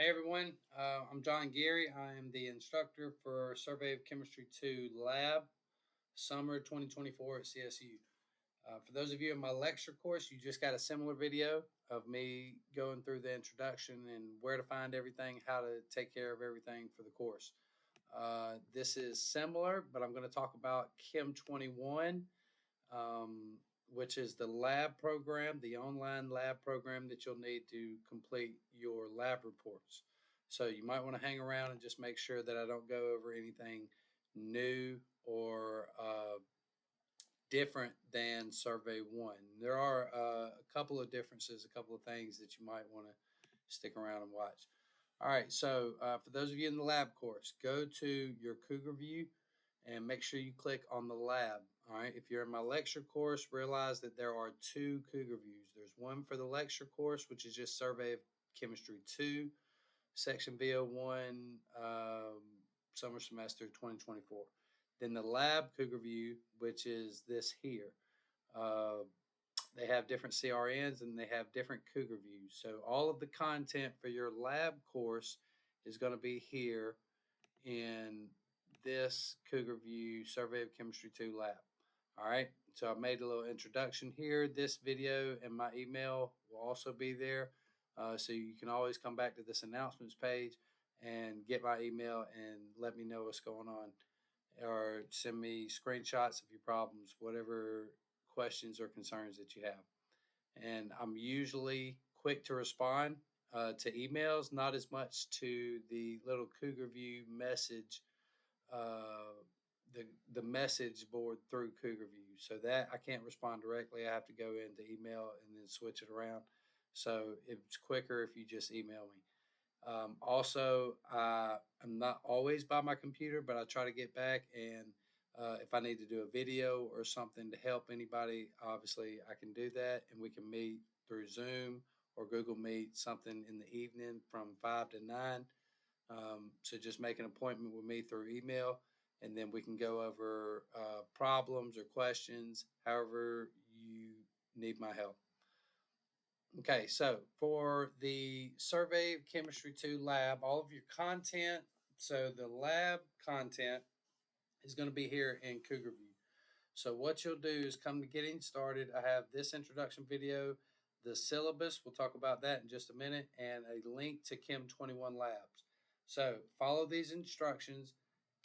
Hey everyone, I'm John Geary. I am the instructor for Survey of Chemistry 2 Lab, Summer 2024 at CSU. For those of you in my lecture course, you just got a similar video of me going through the introduction and where to find everything, how to take care of everything for the course. This is similar, but I'm going to talk about Chem 21. Which is the lab program, the online lab program that you'll need to complete your lab reports. So you might want to hang around and just make sure that I don't go over anything new or different than Survey 1. There are a couple of differences, a couple of things that you might want to stick around and watch. All right, so for those of you in the lab course, go to your Cougar View and make sure you click on the lab. All right, if you're in my lecture course, realize that there are two Cougar Views. There's one for the lecture course, which is just Survey of Chemistry 2, Section VO1, summer semester 2024. Then the lab Cougar View, which is this here. They have different CRNs and they have different Cougar Views. So all of the content for your lab course is going to be here in this Cougar View Survey of Chemistry 2 lab. All right, so I made a little introduction here. This video and my email will also be there. So you can always come back to this announcements page and get my email and let me know what's going on, or send me screenshots of your problems, whatever questions or concerns that you have. And I'm usually quick to respond to emails, not as much to the little Cougar View message, the message board through Cougar View. So that I can't respond directly. I have to go into email and then switch it around. So it's quicker if you just email me. Also, I'm not always by my computer, but I try to get back, and if I need to do a video or something to help anybody, obviously I can do that, and we can meet through Zoom or Google Meet something in the evening from 5 to 9. So just make an appointment with me through email, and then we can go over problems or questions, however you need my help. Okay, so for the Survey of Chemistry 2 lab, all of your content, so the lab content is going to be here in Cougar View. So what you'll do is come to getting started. I have this introduction video, the syllabus, we'll talk about that in just a minute, and a link to Chem 21 Labs. So follow these instructions.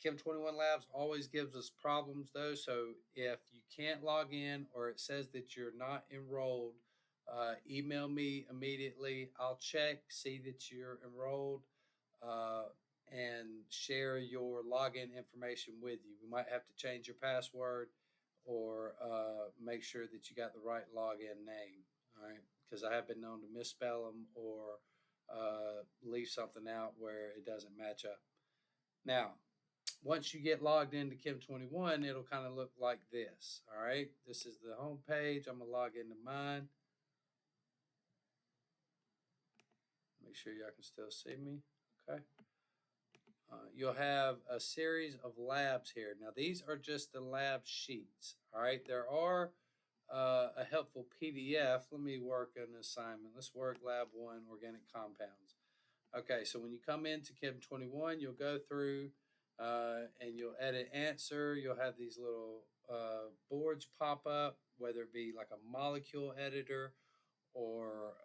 Chem 21 Labs always gives us problems though, so if you can't log in or it says that you're not enrolled, email me immediately. I'll check, see that you're enrolled, and share your login information with you. We might have to change your password or make sure that you got the right login name. All right, because I have been known to misspell them or leave something out where it doesn't match up. Now, once you get logged into Chem 21, it'll kind of look like this. All right, this is the home page. I'm gonna log into mine. Make sure y'all can still see me. Okay. You'll have a series of labs here. Now, these are just the lab sheets. All right. There are a helpful PDF. Let me work an assignment. Let's work Lab 1, Organic Compounds. Okay. So when you come into Chem 21, you'll go through and you'll edit answer. You'll have these little boards pop up, whether it be like a molecule editor or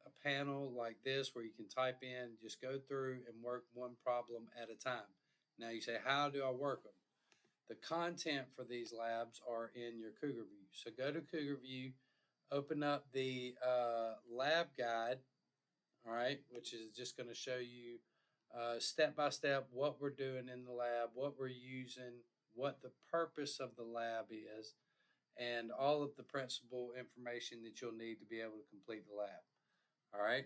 a panel like this where you can type in, just go through and work one problem at a time. Now you say, how do I work them? The content for these labs are in your Cougar View. So go to Cougar View, open up the lab guide, all right, which is just going to show you step by step what we're doing in the lab, what we're using, what the purpose of the lab is, and all of the principal information that you'll need to be able to complete the lab. All right.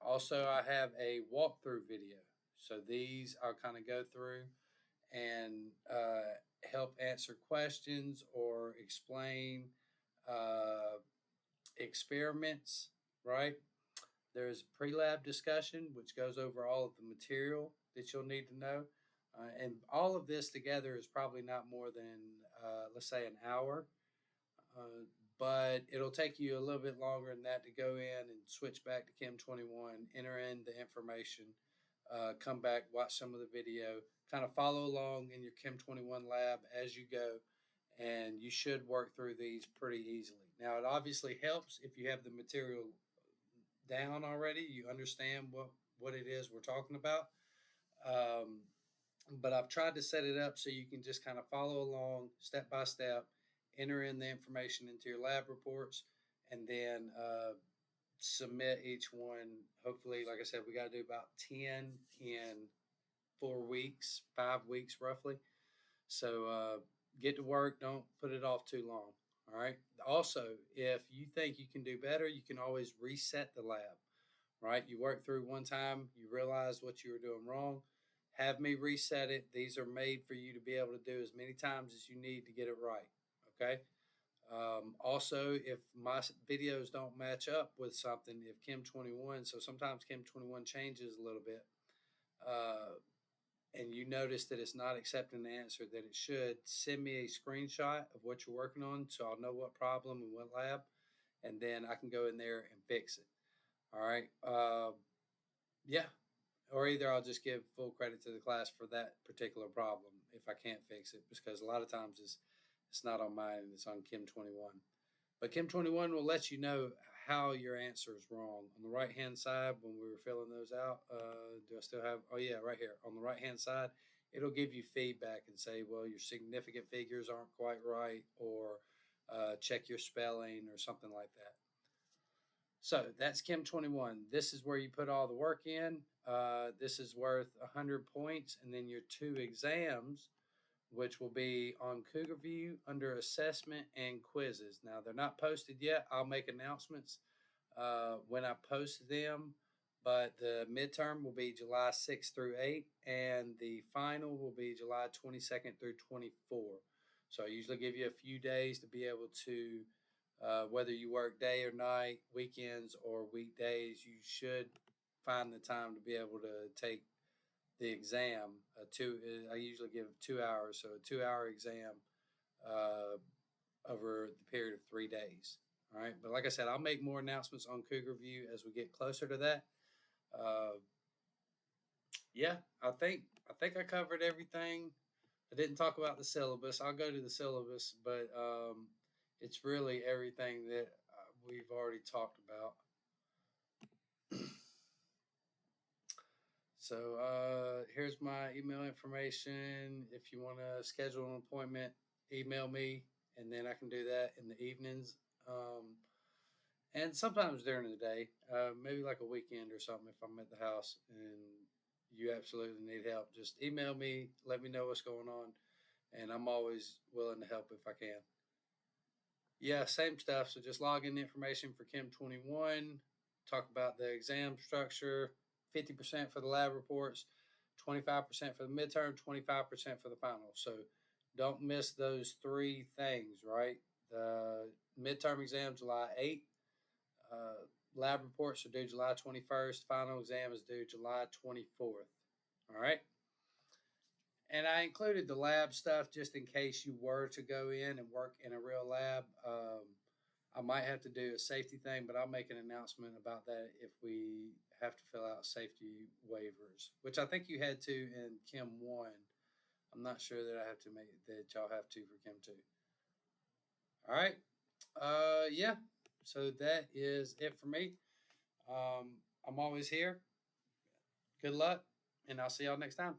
Also, I have a walkthrough video. So these I'll kind of go through and help answer questions or explain experiments, right? There's pre-lab discussion, which goes over all of the material that you'll need to know. And all of this together is probably not more than, let's say, an hour. but it'll take you a little bit longer than that to go in and switch back to Chem 21, enter in the information, come back, watch some of the video, kind of follow along in your Chem 21 lab as you go, and you should work through these pretty easily. Now, it obviously helps if you have the material down already, you understand what it is we're talking about. Um, but I've tried to set it up so you can just kind of follow along step by step, enter in the information into your lab reports, and then submit each one. Hopefully, like I said, we got to do about 10 in 4 weeks, 5 weeks roughly. So get to work. Don't put it off too long. All right. Also, if you think you can do better, you can always reset the lab. Right. You work through one time, you realize what you were doing wrong. Have me reset it. These are made for you to be able to do as many times as you need to get it right. Okay. Also, if my videos don't match up with something, if Chem 21, so sometimes Chem 21 changes a little bit, uh, and you notice that it's not accepting the answer that it should, send me a screenshot of what you're working on so I'll know what problem and what lab, and then I can go in there and fix it. All right. Yeah. Or either I'll just give full credit to the class for that particular problem if I can't fix it, because a lot of times it's not on mine, it's on Chem 21. But Chem 21 will let you know how your answer is wrong. On the right hand side, when we were filling those out, do I still have? Oh, yeah, right here. On the right hand side, it'll give you feedback and say, well, your significant figures aren't quite right, or check your spelling or something like that. So that's Chem 21. This is where you put all the work in. This is worth 100 points, and then your 2 exams, which will be on Cougar View under assessment and quizzes. Now, they're not posted yet. I'll make announcements when I post them, but the midterm will be July 6th through 8th, and the final will be July 22nd through 24th. So I usually give you a few days to be able to, whether you work day or night, weekends or weekdays, you should find the time to be able to take the exam. I usually give 2 hours, so a 2 hour exam uh, over the period of 3 days. All right, but like I said, I'll make more announcements on Cougar View as we get closer to that. Uh, yeah, I think I covered everything. I didn't talk about the syllabus. I'll go to the syllabus, but it's really everything that we've already talked about. So here's my email information. If you want to schedule an appointment, email me, and then I can do that in the evenings, and sometimes during the day, maybe like a weekend or something. If I'm at the house and you absolutely need help, just email me. Let me know what's going on, and I'm always willing to help if I can. Yeah, same stuff. So just log in the information for Chem 21, talk about the exam structure, 50% for the lab reports, 25% for the midterm, 25% for the final. So don't miss those three things, right? The midterm exam, July 8th. Lab reports are due July 21st. Final exam is due July 24th. All right. And I included the lab stuff just in case you were to go in and work in a real lab. I might have to do a safety thing, but I'll make an announcement about that if we have to fill out safety waivers, which I think you had to in Chem 1. I'm not sure that I have to make that y'all have to for Chem 2. All right. Yeah. So that is it for me. I'm always here. Good luck, and I'll see y'all next time.